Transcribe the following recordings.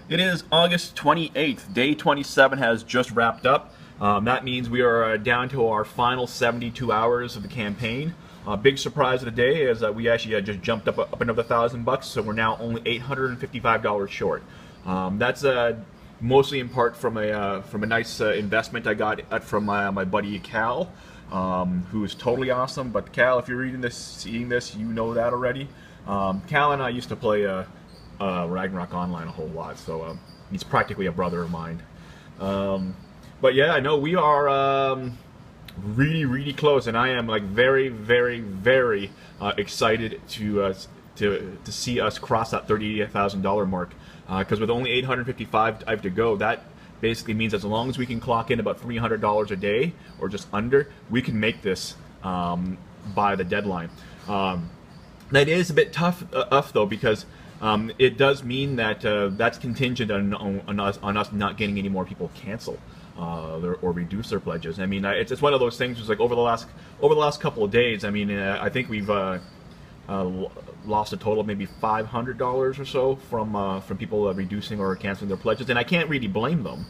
It is August 28th. Day 27 has just wrapped up. That means we are down to our final 72 hours of the campaign. Big surprise of the day is that we actually just jumped up another $1,000, so we're now only $855 short. That's mostly in part from a nice investment I got from my buddy Cal, who is totally awesome. But Cal, if you're reading this, seeing this, you know that already. Cal and I used to play Ragnarok Online a whole lot, so he's practically a brother of mine. But yeah, I know we are really close, and I am like very excited to see us cross that $38,000 mark. Because with only 855 to go, that basically means as long as we can clock in about $300 a day or just under, we can make this by the deadline. That is a bit tough though, because it does mean that that's contingent on us not getting any more people cancel or reduce their pledges. I mean, it's one of those things. It's like over the last couple of days. I mean, I think we've lost a total of maybe $500 or so from people reducing or canceling their pledges, and I can't really blame them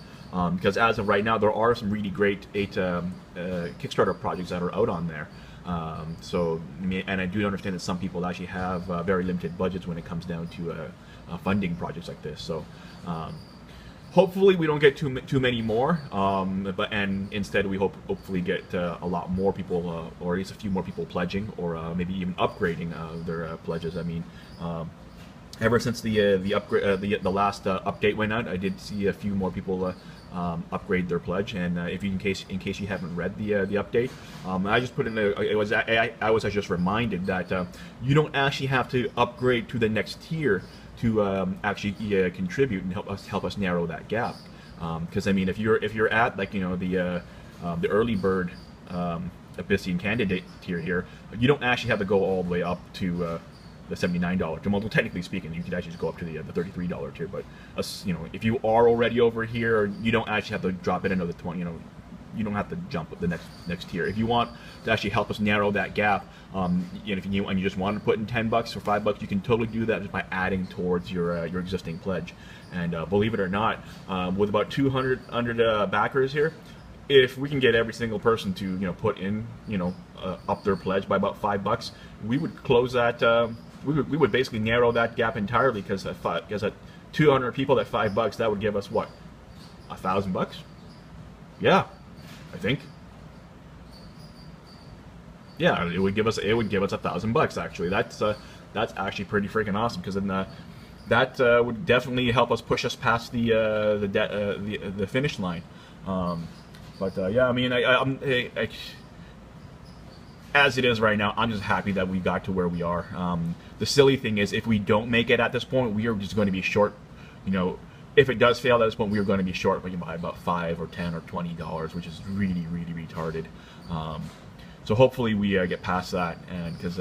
because as of right now, there are some really great Kickstarter projects that are out on there. And I do understand that some people actually have very limited budgets when it comes down to funding projects like this. So hopefully we don't get too many more, and instead we hopefully get a lot more people, or at least a few more people pledging, or maybe even upgrading their pledges. I mean, ever since the last update went out, I did see a few more people upgrade their pledge. And in case you haven't read the update, I just put in I was just reminded that you don't actually have to upgrade to the next tier to actually contribute and help us narrow that gap. Because I mean, if you're at, like, you know, the early bird Abyssian candidate tier here, you don't actually have to go all the way up to the $79 tier. Well, technically speaking, you could actually just go up to the $33 tier. But you know, if you are already over here, you don't actually have to drop it another 20. You know, you don't have to jump up the next tier. If you want to actually help us narrow that gap, if you just want to put in $10 or $5, you can totally do that just by adding towards your existing pledge. And believe it or not, with about 200 backers here, if we can get every single person to put in up their pledge by about $5, we would close that. We would basically narrow that gap entirely, because at 200 people at $5, that would give us what, $1,000? Yeah, I think. Yeah, it would give us $1,000 actually. That's actually pretty freaking awesome, because then that would definitely help us push us past the finish line. Yeah, I mean, as it is right now, I'm just happy that we got to where we are. The silly thing is, if we don't make it at this point, we are just going to be short. If it does fail at this point, we are going to be short by about $5 or $10 or $20, which is really retarded. So hopefully we get past that, and because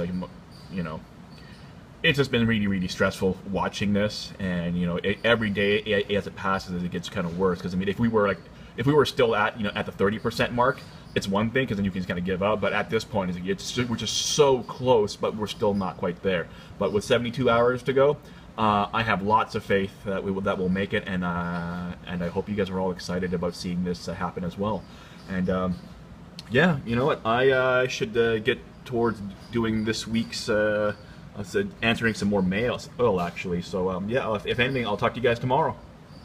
it's just been really stressful watching this, and every day as it passes, it gets kind of worse. Because I mean, if we were still at at the 30% mark, it's one thing, because then you can just kind of give up. But at this point, we're just so close, but we're still not quite there. But with 72 hours to go, I have lots of faith that we'll make it, and I hope you guys are all excited about seeing this happen as well. And yeah, you know what? I should get towards doing this week's answering some more mail actually. So yeah, if anything, I'll talk to you guys tomorrow.